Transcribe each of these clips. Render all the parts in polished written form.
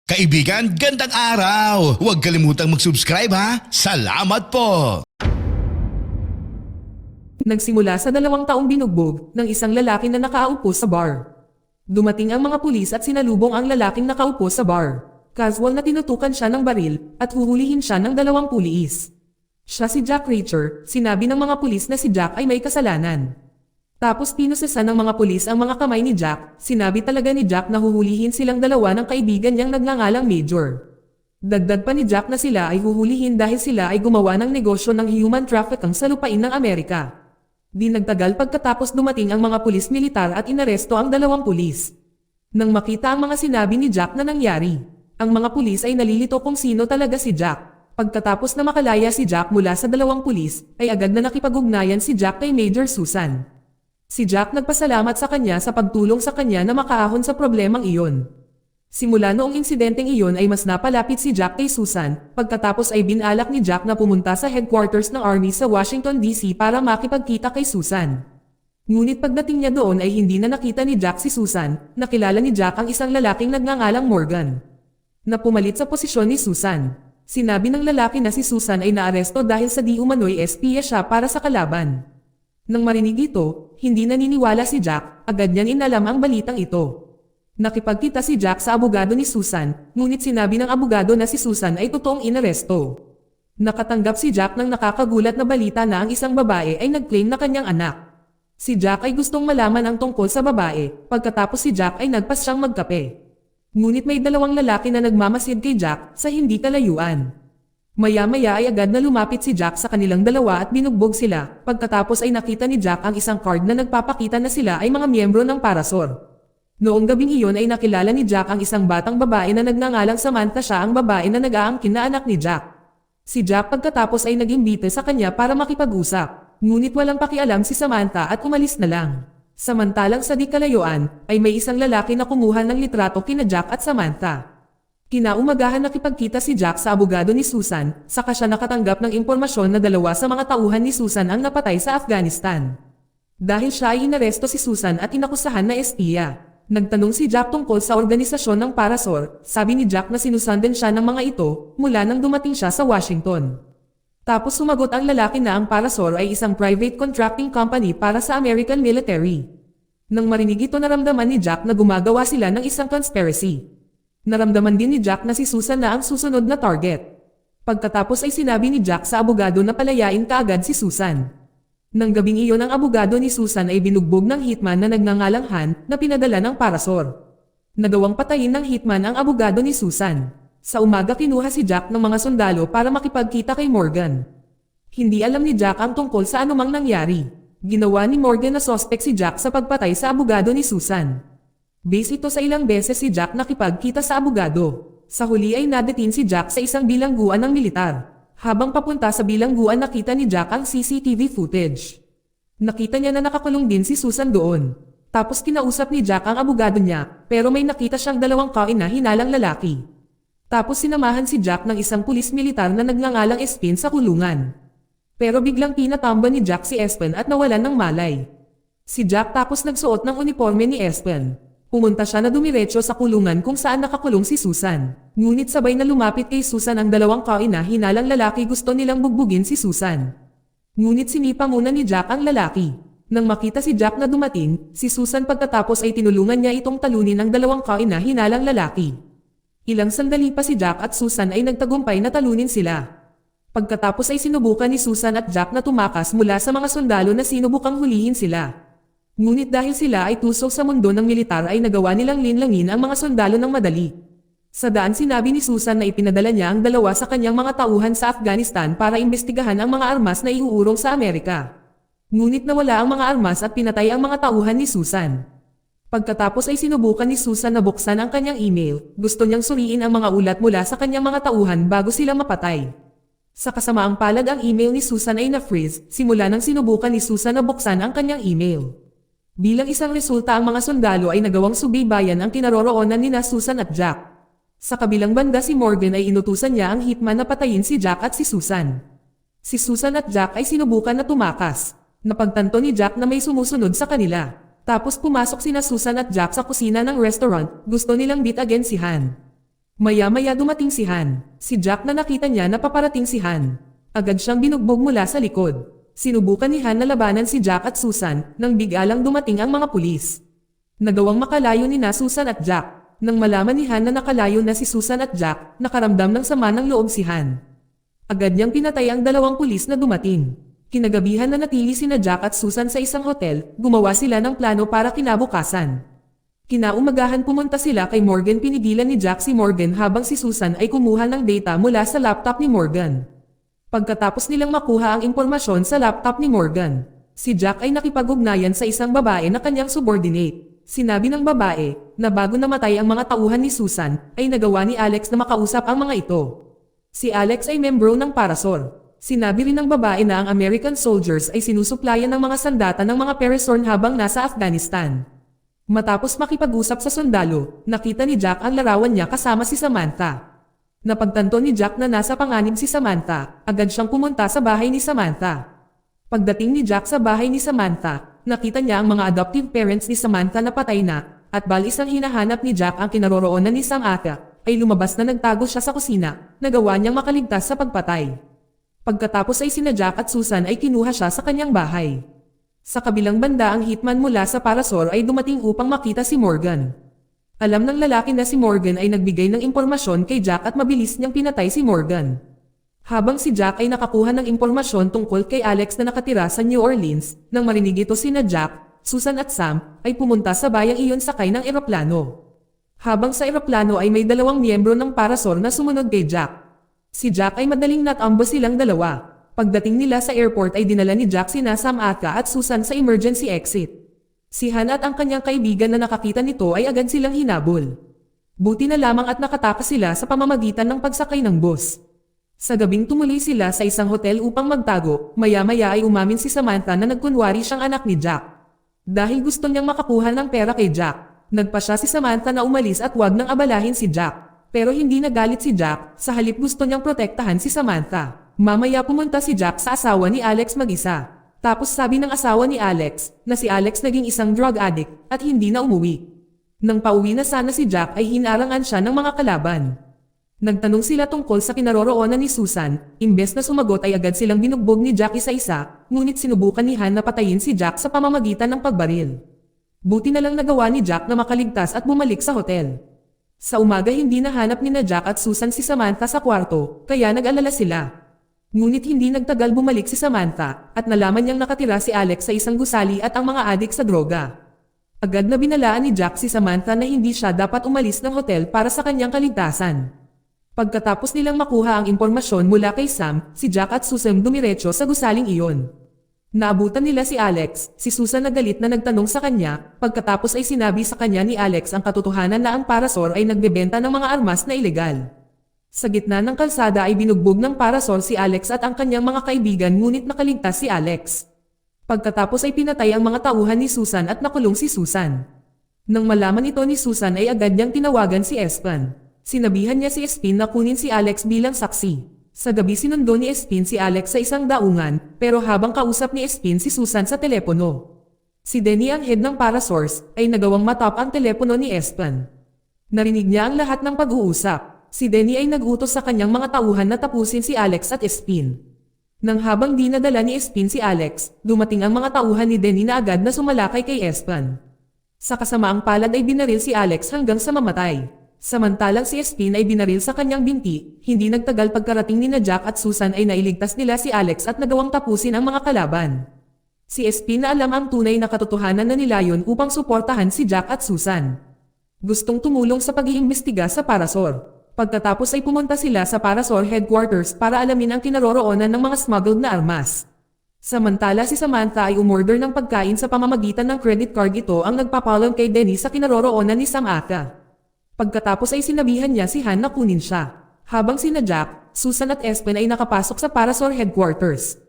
Kaibigan, gandang araw! Huwag kalimutang mag-subscribe ha! Salamat po! Nagsimula sa 2 taong binugbog ng isang lalaki na nakaupo sa bar. Dumating ang mga pulis at sinalubong ang lalaking nakaupo sa bar. Casual na tinutukan siya ng baril at huhulihin siya ng 2 pulis. Siya si Jack Reacher, sinabi ng mga pulis na si Jack ay may kasalanan. Tapos pinusesan ng mga pulis ang mga kamay ni Jack, sinabi talaga ni Jack na huhulihin silang 2 ng kaibigan niyang nagngangalang Major. Dagdag pa ni Jack na sila ay huhulihin dahil sila ay gumawa ng negosyo ng human trafficking sa lupain ng Amerika. Di nagtagal pagkatapos dumating ang mga pulis militar at inaresto ang 2 pulis. Nang makita ang mga sinabi ni Jack na nangyari, ang mga pulis ay nalilito kung sino talaga si Jack. Pagkatapos na makalaya si Jack mula sa 2 pulis, ay agad na nakipag-ugnayan si Jack kay Major Susan. Si Jack nagpasalamat sa kanya sa pagtulong sa kanya na makaahon sa problemang iyon. Simula noong insidenteng iyon ay mas napalapit si Jack kay Susan, pagkatapos ay binalak ni Jack na pumunta sa headquarters ng Army sa Washington DC para makipagkita kay Susan. Ngunit pagdating niya doon ay hindi na nakita ni Jack si Susan, nakilala ni Jack ang isang lalaking nagngangalang Morgan, na pumalit sa posisyon ni Susan. Sinabi ng lalaki na si Susan ay naaresto dahil sa di umano'y espiya siya para sa kalaban. Nang marinig ito, hindi naniniwala si Jack, agad niyang inalam ang balitang ito. Nakipagkita si Jack sa abogado ni Susan, ngunit sinabi ng abogado na si Susan ay totoong inaresto. Nakatanggap si Jack ng nakakagulat na balita na ang isang babae ay nag-claim na kanyang anak. Si Jack ay gustong malaman ang tungkol sa babae, pagkatapos si Jack ay nagpas siyang magkape. Ngunit may 2 lalaki na nagmamasid kay Jack sa hindi kalayuan. Maya-maya ay agad na lumapit si Jack sa kanilang 2 at binugbog sila, pagkatapos ay nakita ni Jack ang isang card na nagpapakita na sila ay mga miyembro ng Parasor. Noong gabing iyon ay nakilala ni Jack ang isang batang babae na nagngangalang Samantha, siya ang babae na nag-aangkin na anak ni Jack. Si Jack pagkatapos ay nag-imbite sa kanya para makipag-usap, ngunit walang pakialam si Samantha at umalis na lang. Samantalang sa di kalayuan, ay may isang lalaki na kumuha ng litrato kina Jack at Samantha. Kinaumagahan nakipagkita si Jack sa abogado ni Susan, saka siya nakatanggap ng impormasyon na 2 sa mga tauhan ni Susan ang napatay sa Afghanistan. Dahil siya ay inaresto si Susan at inakusahan na espiya. Nagtanong si Jack tungkol sa organisasyon ng Parasor, sabi ni Jack na sinusundan siya ng mga ito mula nang dumating siya sa Washington. Tapos sumagot ang lalaki na ang Parasor ay isang private contracting company para sa American military. Nang marinig ito naramdaman ni Jack na gumagawa sila ng isang conspiracy. Naramdaman din ni Jack na si Susan na ang susunod na target. Pagkatapos ay sinabi ni Jack sa abogado na palayain kaagad si Susan. Nang gabing iyon ang abogado ni Susan ay binugbog ng hitman na nagngangalang Han na pinadala ng Parasor. Nagawang patayin ng hitman ang abogado ni Susan. Sa umaga kinuha si Jack ng mga sundalo para makipagkita kay Morgan. Hindi alam ni Jack ang tungkol sa anumang nangyari. Ginawa ni Morgan na sospek si Jack sa pagpatay sa abogado ni Susan. Base ito sa ilang beses si Jack nakipagkita sa abogado. Sa huli ay nadetin si Jack sa isang bilangguan ng militar. Habang papunta sa bilangguan nakita ni Jack ang CCTV footage. Nakita niya na nakakulong din si Susan doon. Tapos kinausap ni Jack ang abogado niya, pero may nakita siyang 2 kaina-hinalang lalaki. Tapos sinamahan si Jack ng isang pulis militar na nagngangalang Espin sa kulungan. Pero biglang pinatamba ni Jack si Espen at nawalan ng malay. Si Jack tapos nagsuot ng uniforme ni Espen. Pumunta siya na dumiretso sa kulungan kung saan nakakulong si Susan. Ngunit sabay na lumapit kay Susan ang 2 kaina-hinalang lalaki, gusto nilang bugbugin si Susan. Ngunit sinipa muna ni Jack ang lalaki. Nang makita si Jack na dumating, si Susan pagkatapos ay tinulungan niya itong talunin ng 2 kaina-hinalang lalaki. Ilang sandali pa si Jack at Susan ay nagtagumpay na talunin sila. Pagkatapos ay sinubukan ni Susan at Jack na tumakas mula sa mga sundalo na sinubukang hulihin sila. Ngunit dahil sila ay tusok sa mundo ng militar ay nagawa nilang linlangin ang mga sundalo ng madali. Sa daan sinabi ni Susan na ipinadala niya ang 2 sa kanyang mga tauhan sa Afghanistan para imbestigahan ang mga armas na iuurong sa Amerika. Ngunit nawala ang mga armas at pinatay ang mga tauhan ni Susan. Pagkatapos ay sinubukan ni Susan na buksan ang kanyang email, gusto niyang suriin ang mga ulat mula sa kanyang mga tauhan bago sila mapatay. Sa kasamaang palad ang email ni Susan ay na-freeze, simula nang sinubukan ni Susan na buksan ang kanyang email. Bilang isang resulta ang mga sundalo ay nagawang subaybayan ang kinaroroonan nina Susan at Jack. Sa kabilang banda si Morgan ay inutusan niya ang hitman na patayin si Jack at si Susan. Si Susan at Jack ay sinubukan na tumakas. Napagtanto ni Jack na may sumusunod sa kanila. Tapos pumasok sina Susan at Jack sa kusina ng restaurant, gusto nilang beat again si Han. Maya-maya dumating si Han. Si Jack na nakita niya na paparating si Han. Agad siyang binugbog mula sa likod. Sinubukan ni Han na labanan si Jack at Susan nang biglang dumating ang mga pulis. Nagawang makalayo ni na Susan at Jack. Nang malaman ni Han na nakalayo na si Susan at Jack, nakaramdam ng sama ng loob si Han. Agad niyang pinatay ang dalawang pulis na dumating. Kinagabihan na natili sina Jack at Susan sa isang hotel, gumawa sila ng plano para kinabukasan. Kinaumagahan pumunta sila kay Morgan. Pinigilan ni Jack si Morgan habang si Susan ay kumuha ng data mula sa laptop ni Morgan. Pagkatapos nilang makuha ang impormasyon sa laptop ni Morgan, si Jack ay nakipag-ugnayan sa isang babae na kanyang subordinate. Sinabi ng babae na bago namatay ang mga tauhan ni Susan, ay nagawa ni Alex na makausap ang mga ito. Si Alex ay membro ng Parasol. Sinabi rin ng babae na ang American soldiers ay sinusuplayan ng mga sandata ng mga Peresorn habang nasa Afghanistan. Matapos makipag-usap sa sundalo, nakita ni Jack ang larawan niya kasama si Samantha. Napagtanto ni Jack na nasa panganib si Samantha, agad siyang pumunta sa bahay ni Samantha. Pagdating ni Jack sa bahay ni Samantha, nakita niya ang mga adoptive parents ni Samantha na patay na, at balis ang hinahanap ni Jack ang kinaroroonan ni Samantha, ay lumabas na nagtago siya sa kusina, nagawa niyang makaligtas sa pagpatay. Pagkatapos ay sina Jack at Susan ay kinuha siya sa kanyang bahay. Sa kabilang banda ang hitman mula sa Parasol ay dumating upang makita si Morgan. Alam ng lalaki na si Morgan ay nagbigay ng impormasyon kay Jack at mabilis niyang pinatay si Morgan. Habang si Jack ay nakakuha ng impormasyon tungkol kay Alex na nakatira sa New Orleans, nang marinig ito sina Jack, Susan at Sam, ay pumunta sa bayang iyon sakay ng eroplano. Habang sa eroplano ay may dalawang miyembro ng Parasol na sumunod kay Jack. Si Jack ay madaling natambo silang dalawa. Pagdating nila sa airport ay dinala ni Jack sina Samantha at Susan sa emergency exit. Si Han at ang kanyang kaibigan na nakakita nito ay agad silang hinabol. Buti na lamang at nakatakas sila sa pamamagitan ng pagsakay ng bus. Sa gabing tumuloy sila sa isang hotel upang magtago, maya-maya ay umamin si Samantha na nagkunwari siyang anak ni Jack. Dahil gusto niyang makakuha ng pera kay Jack, nagpa siya si Samantha na umalis at wag nang abalahin si Jack. Pero hindi nagalit si Jack, sa halip gusto niyang protektahan si Samantha. Mamaya pumunta si Jack sa asawa ni Alex mag-isa. Tapos sabi ng asawa ni Alex na si Alex naging isang drug addict at hindi na umuwi. Nang pauwi na sana si Jack ay hinarangan siya ng mga kalaban. Nagtanong sila tungkol sa kinaroroonan ni Susan, imbes na sumagot ay agad silang binugbog ni Jack isa-isa, ngunit sinubukan ni Han na patayin si Jack sa pamamagitan ng pagbaril. Buti na lang nagawa ni Jack na makaligtas at bumalik sa hotel. Sa umaga hindi nahanap ni na Jack at Susan si Samantha sa kwarto, kaya nag-alala sila. Ngunit hindi nagtagal bumalik si Samantha, at nalaman niyang nakatira si Alex sa isang gusali at ang mga adik sa droga. Agad na binalaan ni Jack si Samantha na hindi siya dapat umalis ng hotel para sa kanyang kaligtasan. Pagkatapos nilang makuha ang impormasyon mula kay Sam, si Jack at Susan dumiretso sa gusaling iyon. Naabutan nila si Alex, si Susan na galit na nagtanong sa kanya, pagkatapos ay sinabi sa kanya ni Alex ang katotohanan na ang Parasol ay nagbebenta ng mga armas na ilegal. Sa gitna ng kalsada ay binugbog ng Parasol si Alex at ang kanyang mga kaibigan ngunit nakaligtas si Alex. Pagkatapos ay pinatay ang mga tauhan ni Susan at nakulong si Susan. Nang malaman ito ni Susan ay agad niyang tinawagan si Espen. Sinabihan niya si Espin na kunin si Alex bilang saksi. Sa gabi sinundo ni Espin si Alex sa isang daungan, pero habang kausap ni Espin si Susan sa telepono. Si Denny ang head ng Parasource ay nagawang matap ang telepono ni Espen. Narinig niya ang lahat ng pag-uusap. Si Denny ay nagutos sa kanyang mga tauhan na tapusin si Alex at Espin. Nang habang di nadala ni Espin si Alex, dumating ang mga tauhan ni Denny na agad na sumalakay kay Espen. Sa kasamaang palad ay binaril si Alex hanggang sa mamatay. Samantalang si Espin ay binaril sa kanyang binti, hindi nagtagal pagkarating ni na Jack at Susan ay nailigtas nila si Alex at nagawang tapusin ang mga kalaban. Si Espin na alam ang tunay na katotohanan na nilayon upang suportahan si Jack at Susan. Gustong tumulong sa pag-iimbestiga sa Parasol. Pagkatapos ay pumunta sila sa Parasol headquarters para alamin ang kinaroroonan ng mga smuggled na armas. Samantala si Samantha ay umorder ng pagkain sa pamamagitan ng credit card. Ito ang nagpapaalam kay Denny sa kinaroroonan ni Samantha. Pagkatapos ay sinabihan niya si Han na kunin siya. Habang sina Jack, Susan at Espen ay nakapasok sa Parasol headquarters.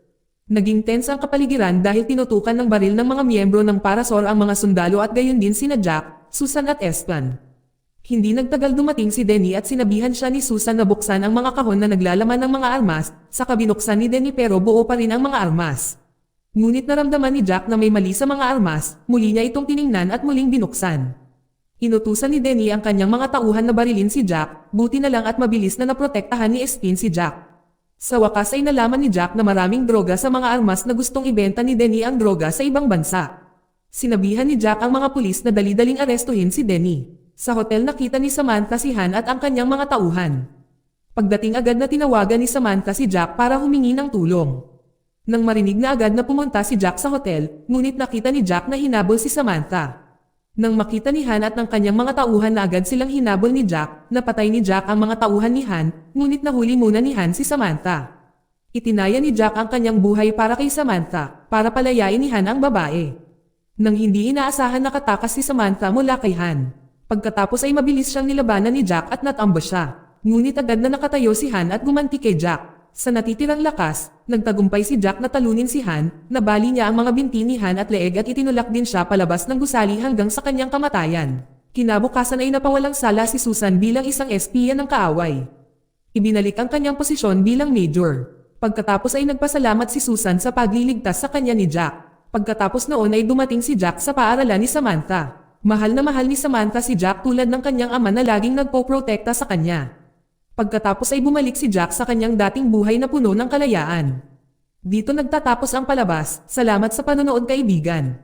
Naging tense ang kapaligiran dahil tinutukan ng baril ng mga miyembro ng Parasol ang mga sundalo at gayon din sina Jack, Susan at Espen. Hindi nagtagal dumating si Denny at sinabihan siya ni Susan na buksan ang mga kahon na naglalaman ng mga armas, saka binuksan ni Denny pero buo pa rin ang mga armas. Ngunit naramdaman ni Jack na may mali sa mga armas, muli niya itong tiningnan at muling binuksan. Inutusan ni Denny ang kanyang mga tauhan na barilin si Jack, buti na lang at mabilis na naprotektahan ni Espin si Jack. Sa wakas ay nalaman ni Jack na maraming droga sa mga armas na gustong ibenta ni Denny ang droga sa ibang bansa. Sinabihan ni Jack ang mga pulis na dali-daling arestuhin si Denny. Sa hotel nakita ni Samantha si Han at ang kanyang mga tauhan. Pagdating agad na tinawagan ni Samantha si Jack para humingi ng tulong. Nang marinig na agad na pumunta si Jack sa hotel, ngunit nakita ni Jack na hinabol si Samantha. Nang makita ni Han at ng kanyang mga tauhan na agad silang hinabol ni Jack, napatay ni Jack ang mga tauhan ni Han, ngunit nahuli muna ni Han si Samantha. Itinaya ni Jack ang kanyang buhay para kay Samantha, para palayain ni Han ang babae. Nang hindi inaasahan nakatakas si Samantha mula kay Han. Pagkatapos ay mabilis siyang nilabanan ni Jack at natambo siya. Ngunit agad na nakatayo si Han at gumanti kay Jack. Sa natitirang lakas, nagtagumpay si Jack na talunin si Han, nabali niya ang mga binti ni Han at leeg at itinulak din siya palabas ng gusali hanggang sa kanyang kamatayan. Kinabukasan ay napawalang sala si Susan bilang isang espiya ng kaaway. Ibinalik ang kanyang posisyon bilang major. Pagkatapos ay nagpasalamat si Susan sa pagliligtas sa kanya ni Jack. Pagkatapos noon ay dumating si Jack sa paaralan ni Samantha. Mahal na mahal ni Samantha si Jack tulad ng kanyang ama na laging nagpoprotekta sa kanya. Pagkatapos ay bumalik si Jack sa kanyang dating buhay na puno ng kalayaan. Dito nagtatapos ang palabas. Salamat sa panonood kaibigan.